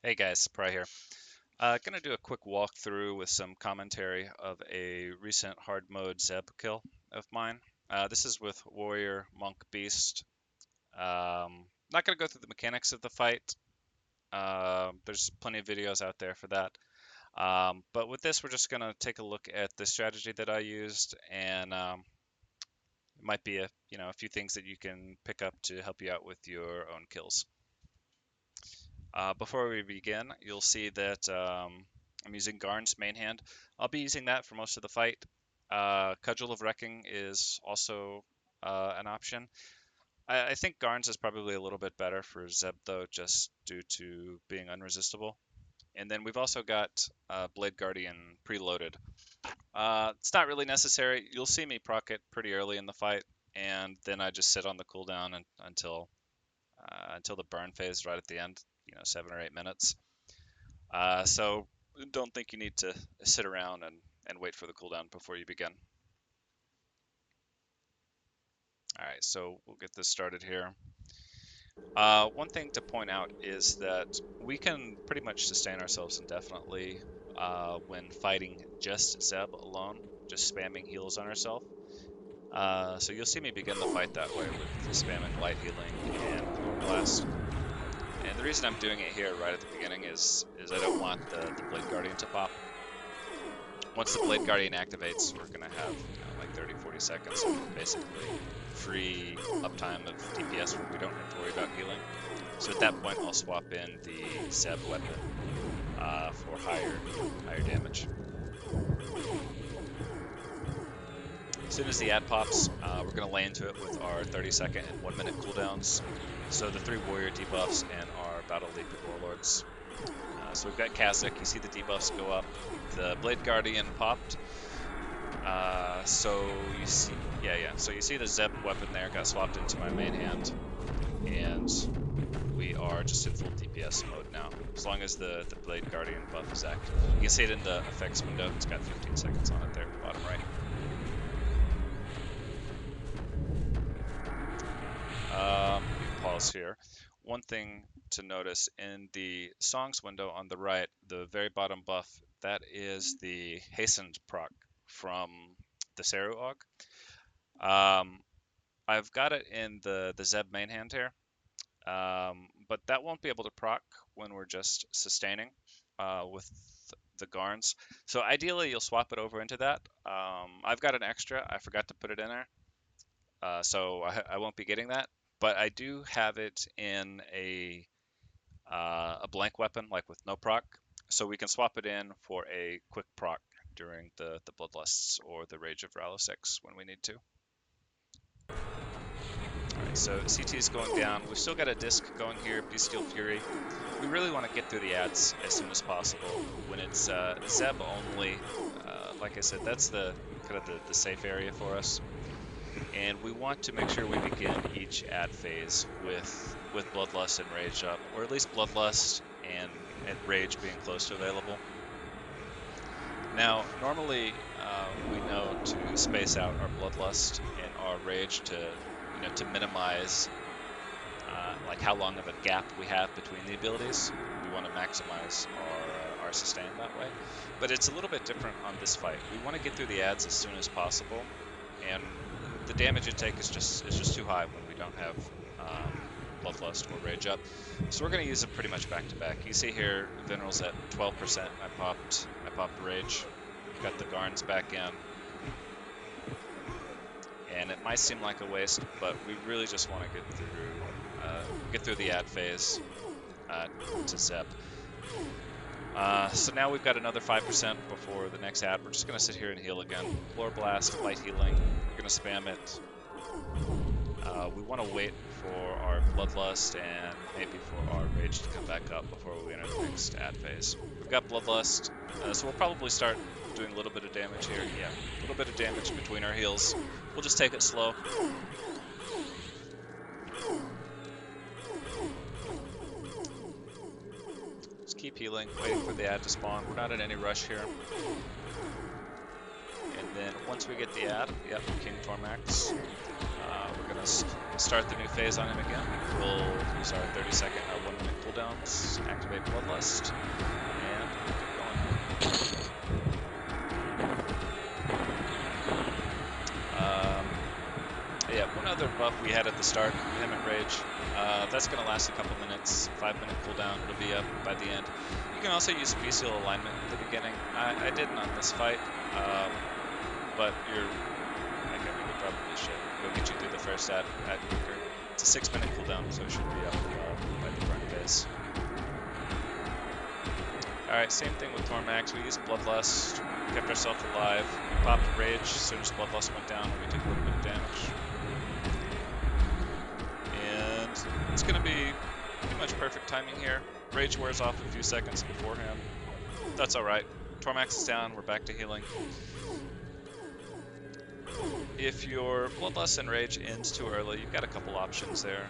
Hey guys, Pry here. Gonna do a quick walkthrough with some commentary of a recent hard mode Zeb kill of mine. This is with Warrior, Monk, Beast. Not gonna go through the mechanics of the fight. There's plenty of videos out there for that. But with this, we're just gonna take a look at the strategy that I used, and it might be a few things that you can pick up to help you out with your own kills. Before we begin, you'll see that I'm using Garn's main hand. I'll be using that for most of the fight. Cudgel of Wrecking is also an option. I think Garn's is probably a little bit better for Zeb though, just due to being unresistible. And then we've also got Blade Guardian preloaded. It's not really necessary. You'll see me proc it pretty early in the fight, and then I just sit on the cooldown until the burn phase right at the end, 7 or 8 minutes. So don't think you need to sit around and wait for the cooldown before you begin. All right, so we'll get this started here. One thing to point out is that we can pretty much sustain ourselves indefinitely when fighting just Zeb alone, just spamming heals on ourselves. So you'll see me begin the fight that way with spamming light healing and Lore Blast. And the reason I'm doing it here right at the beginning is I don't want the Blade Guardian to pop. Once the Blade Guardian activates, we're going to have like 30-40 seconds of basically free uptime of DPS where we don't have to worry about healing. So at that point, I'll swap in the Zeb weapon for higher damage. As soon as the ad pops, we're going to lay into it with our 30-second and 1-minute cooldowns. So the 3 warrior debuffs and our battle leap warlords. So we've got Kazakh, you see the debuffs go up. The Blade Guardian popped. So you see, so you see the Zeb weapon there got swapped into my main hand, and we are just in full DPS mode now. As long as the Blade Guardian buff is active, you can see it in the effects window. It's got 15 seconds on it there, bottom right. Pause here. One thing to notice in the songs window on the right, the very bottom buff, that is the hastened proc from the Seru Aug. I've got it in the Zeb main hand here, but that won't be able to proc when we're just sustaining with the Garns. So ideally, you'll swap it over into that. I've got an extra. I forgot to put it in there, so I won't be getting that. But I do have it in a blank weapon, like with no proc, so we can swap it in for a quick proc during the Bloodlusts or the Rage of Ralo 6 when we need to. Alright, so CT is going down. We've still got a disc going here, Bestial Fury. We really want to get through the ads as soon as possible. When it's Zeb only, like I said, that's the kind of the safe area for us. And we want to make sure we begin each ad phase with Bloodlust and Rage up, or at least Bloodlust and Rage being close to available. Now, normally we know to space out our Bloodlust and our Rage to minimize like how long of a gap we have between the abilities. We want to maximize our sustain that way. But it's a little bit different on this fight. We want to get through the ads as soon as possible, and the damage it takes is just too high when we don't have Bloodlust or Rage up. So we're going to use it pretty much back to back. You see here, Veneral's at 12%. I popped Rage. Got the Garns back in. And it might seem like a waste, but we really just want to get through the ad phase to Zeb. So now we've got another 5% before the next ad. We're just going to sit here and heal again. Lore Blast, light healing. We're going to spam it. We want to wait for our Bloodlust and maybe for our Rage to come back up before we enter the next ad phase. We've got Bloodlust, so we'll probably start doing a little bit of damage here. Yeah, a little bit of damage between our heals. We'll just take it slow. Just keep healing, waiting for the ad to spawn. We're not in any rush here. And then once we get the ad, yep, King Tormax, we're going to start the new phase on him again. We'll use our 30-second, our 1-minute cooldown. Let's activate Bloodlust and get going. Yeah, one other buff we had at the start, Vehement Rage. That's going to last a couple minutes, 5-minute cooldown. It'll be up by the end. You can also use Bestial Alignment at the beginning. I didn't on this fight, but I mean, you probably should. It'll get you through the first ad quicker. It's a 6-minute cooldown, so it should be up by the burn phase. Alright, same thing with Tormax. We used Bloodlust, kept ourselves alive. We popped Rage as soon as Bloodlust went down, and we took a little bit of damage. And it's going to be pretty much perfect timing here. Rage wears off a few seconds beforehand. That's alright. Tormax is down, we're back to healing. If your Bloodlust and Rage ends too early, you've got a couple options there.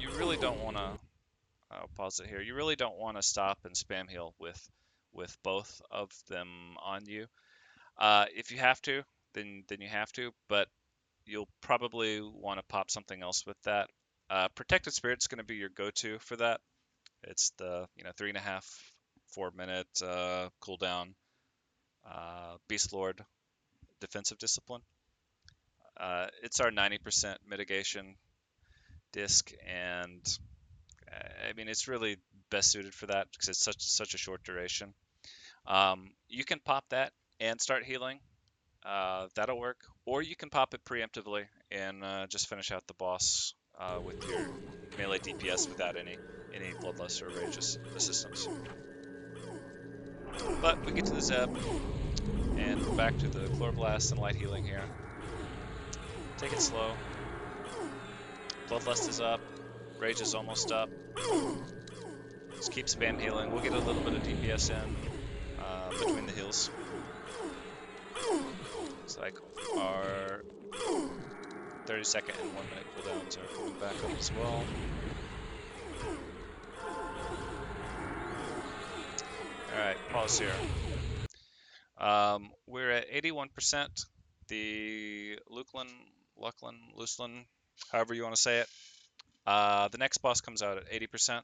You really don't want to... I'll pause it here. You really don't want to stop and spam heal with both of them on you. If you have to, then you have to, but you'll probably want to pop something else with that. Protected Spirit's going to be your go-to for that. It's the 3.5, 4-minute cooldown Beast Lord defensive discipline. It's our 90% mitigation disc, and I mean, it's really best suited for that because it's such a short duration. You can pop that and start healing. That'll work. Or you can pop it preemptively and just finish out the boss with your melee DPS without any Bloodlust or Rage assistance. But we get to the Zeb, and we're back to the Chloroblast and light healing here. Take it slow. Bloodlust is up. Rage is almost up. Just keep spam healing. We'll get a little bit of DPS in between the heals. Looks like our 30-second and 1-minute cooldowns are coming back up as well. Alright, pause here. We're at 81%. The Luclin, however you want to say it. The next boss comes out at 80%.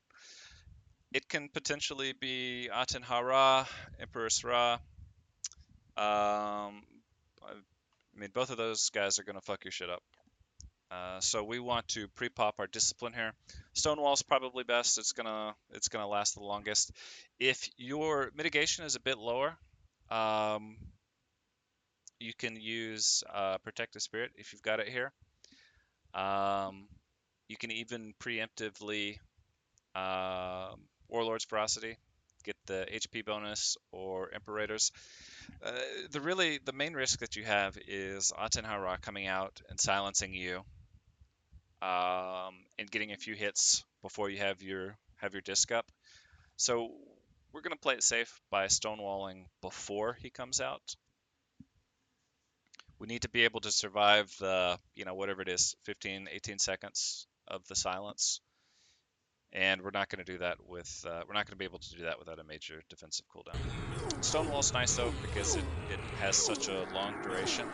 It can potentially be Aten Hara, Empress Ra. I mean, both of those guys are going to fuck your shit up. So we want to pre-pop our discipline here. Stonewall's probably best. It's gonna last the longest. If your mitigation is a bit lower, you can use Protective Spirit if you've got it here. You can even preemptively Warlord's Ferocity, get the HP bonus, or Imperators. The main risk that you have is Aten Hara coming out and silencing you, and getting a few hits before you have your disc up. So we're gonna play it safe by stonewalling before he comes out. We need to be able to survive the, whatever it is, 15, 18 seconds of the silence. And we're not going to do that with, we're not going to be able to do that without a major defensive cooldown. Stonewall's nice though, because it has such a long duration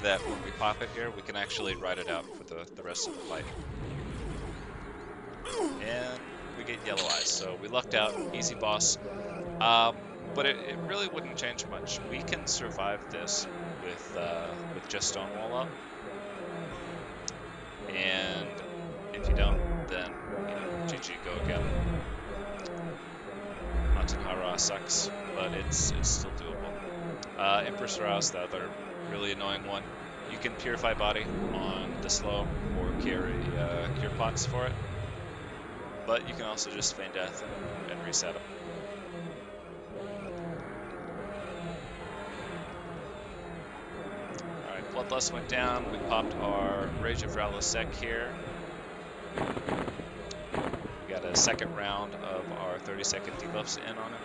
that when we pop it here, we can actually ride it out for the rest of the fight. And we get yellow eyes, so we lucked out, easy boss. But it really wouldn't change much. We can survive this with just Stonewall up. And if you don't, then GG, go again. Aten Hara sucks, but it's still doable. Empress Ra is the other really annoying one. You can Purify Body on the slow or carry Cure Pots for it. But you can also just feign death and reset them. Alright, Bloodlust went down. We popped our Rage of Ralisek here. We got a second round of our 30-second debuffs in on it.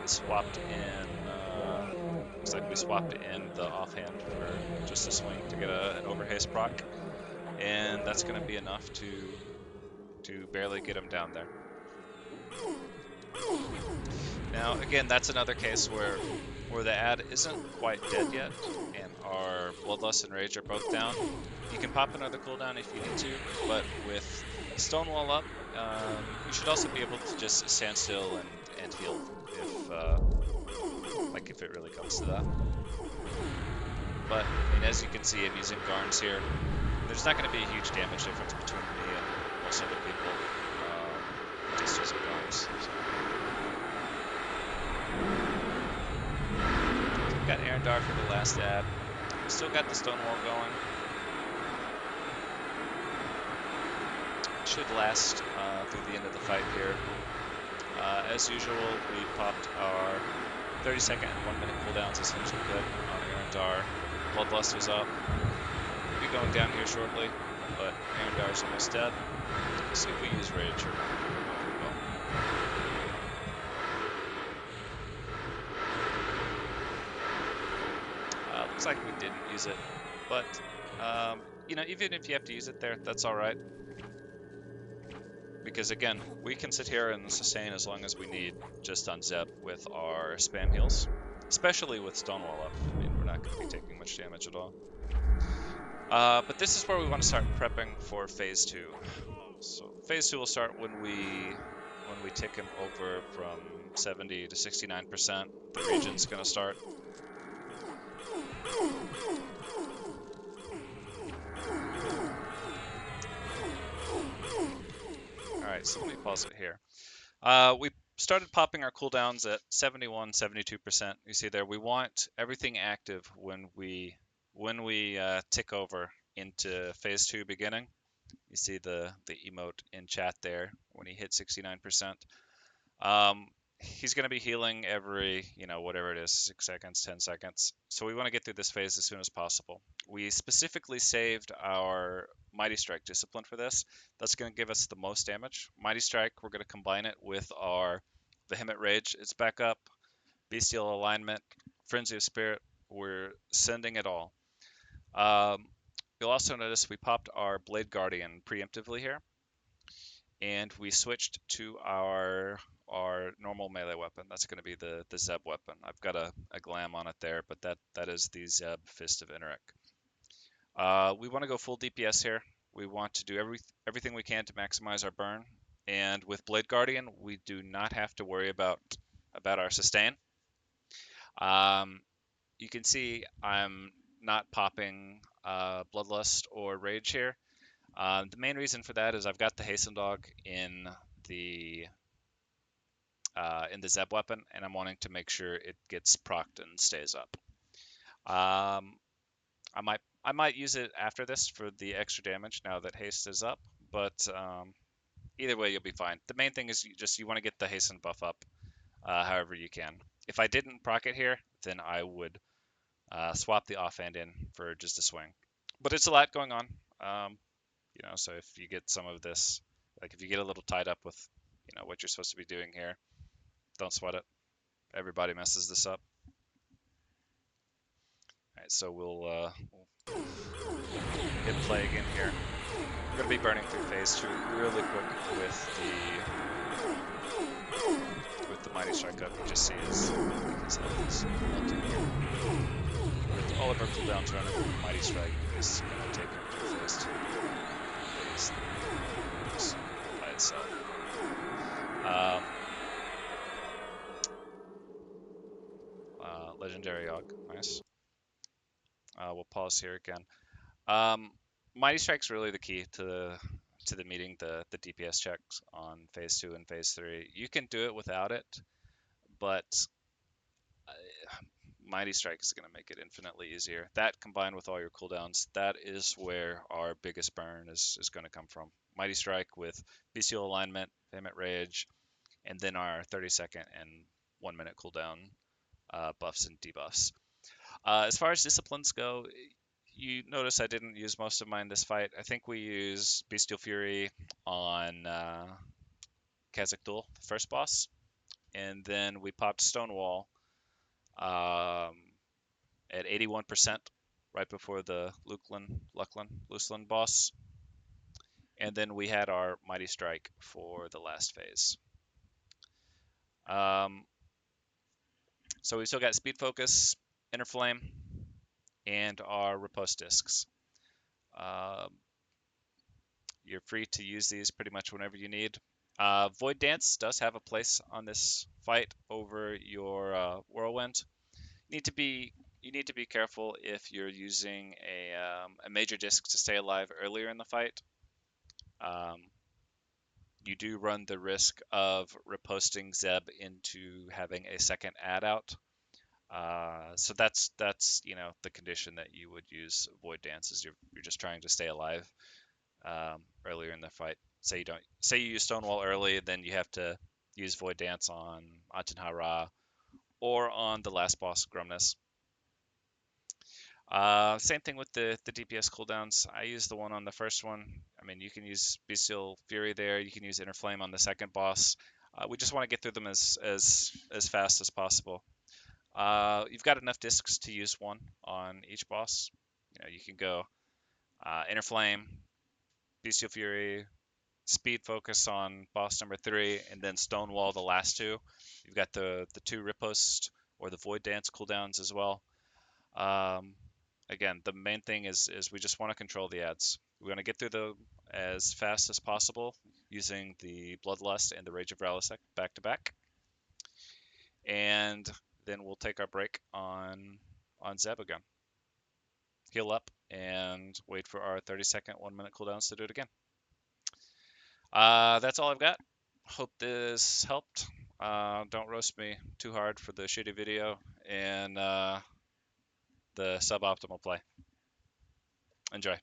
We swapped in, looks like we swapped in the offhand for just a swing to get an overhaste proc. And that's going to be enough to barely get him down there. Now, again, that's another case where the ad isn't quite dead yet, and our Bloodlust and Rage are both down. You can pop another cooldown if you need to, but with Stonewall up. You should also be able to just stand still and heal if like if it really comes to that. But I mean, as you can see, I'm using Garns here. There's not going to be a huge damage difference between me and most other people. Just using Garns. So we've got Arendar for the last dab. Still got the Stonewall going. Should last through the end of the fight here. As usual, we popped our 30-second and 1 minute cooldowns as soon as we could on Arendar. Bloodlust was up. We'll be going down here shortly, but Arendar's almost dead. Let's see if we use Rage or looks like we didn't use it, but you know, even if you have to use it there, that's all right. Because again, we can sit here and sustain as long as we need just on Zeb with our spam heals, especially with Stonewall up. I mean, we're not going to be taking much damage at all. But this is where we want to start prepping for phase 2. So phase 2 will start when we tick him over from 70 to 69%. The region's going to start. Alright, so let me pause it here. We started popping our cooldowns at 71, 72%. You see there, we want everything active when we tick over into phase 2 beginning. You see the emote in chat there when he hit 69%. He's going to be healing every, you know, whatever it is, 6 seconds, 10 seconds. So we want to get through this phase as soon as possible. We specifically saved our Mighty Strike discipline for this. That's going to give us the most damage. Mighty Strike, we're going to combine it with our Vehement Rage. It's back up. Bestial Alignment, Frenzy of Spirit. We're sending it all. You'll also notice we popped our Blade Guardian preemptively here. And we switched to our normal melee weapon. That's going to be the Zeb weapon. I've got a glam on it there, but that is the Zeb Fist of Inaric. We want to go full DPS here. We want to do everything we can to maximize our burn. And with Blade Guardian, we do not have to worry about our sustain. You can see I'm not popping Bloodlust or Rage here. The main reason for that is I've got the Hasten Dog in the Zeb weapon, and I'm wanting to make sure it gets procced and stays up. I might use it after this for the extra damage now that haste is up, but either way you'll be fine. The main thing is you want to get the hasten buff up however you can. If I didn't proc it here, then I would swap the offhand in for just a swing. But it's a lot going on. You know, so if you get some of this, like if you get a little tied up with, you know, what you're supposed to be doing here, don't sweat it. Everybody messes this up. All right, so we'll hit play again here. We're gonna be burning through phase 2 really quick with the Mighty Strike up. You just see his melting here. With all of our cooldowns running, Mighty Strike is gonna take him through phase 2. Phase by itself. Legendary Og, nice. We'll pause here again. Mighty Strike's really the key to the meeting the DPS checks on phase 2 and phase 3. You can do it without it, but Mighty Strike is going to make it infinitely easier. That combined with all your cooldowns, that is where our biggest burn is going to come from. Mighty Strike with Bestial Alignment, Vehement Rage, and then our 30-second and 1 minute cooldown buffs and debuffs. As far as disciplines go, you notice I didn't use most of mine this fight. I think we used Bestial Fury on Kazakh Duel, the first boss, and then we popped Stonewall at 81% right before the Luclin boss, and then we had our Mighty Strike for the last phase. So we still got Speed Focus, Inner Flame, and our Riposte Discs. You're free to use these pretty much whenever you need. Void Dance does have a place on this fight over your Whirlwind. You need to be you need to be careful if you're using a major disc to stay alive earlier in the fight. Um, you do run the risk of reposting Zeb into having a second ad out. So that's the condition that you would use Void Dance is you're just trying to stay alive earlier in the fight. Say you use Stonewall early, then you have to use Void Dance on Atenhara or on the last boss Grumness. Same thing with the DPS cooldowns. I use the one on the first one. I mean, you can use Bestial Fury there. You can use Inner Flame on the second boss. We just want to get through them as fast as possible. You've got enough discs to use one on each boss. You can go Inner Flame, Bestial Fury, Speed Focus on boss number 3, and then Stonewall the last two. You've got the two Riposte or the Void Dance cooldowns as well. Um, Again, the main thing is we just want to control the ads. We want to get through them as fast as possible using the Bloodlust and the Rage of Ralisek back to back, and then we'll take our break on Zeb again. Heal up and wait for our 30-second 1-minute cooldowns to do it again. That's all I've got. Hope this helped. Don't roast me too hard for the shitty video and the suboptimal play. Enjoy.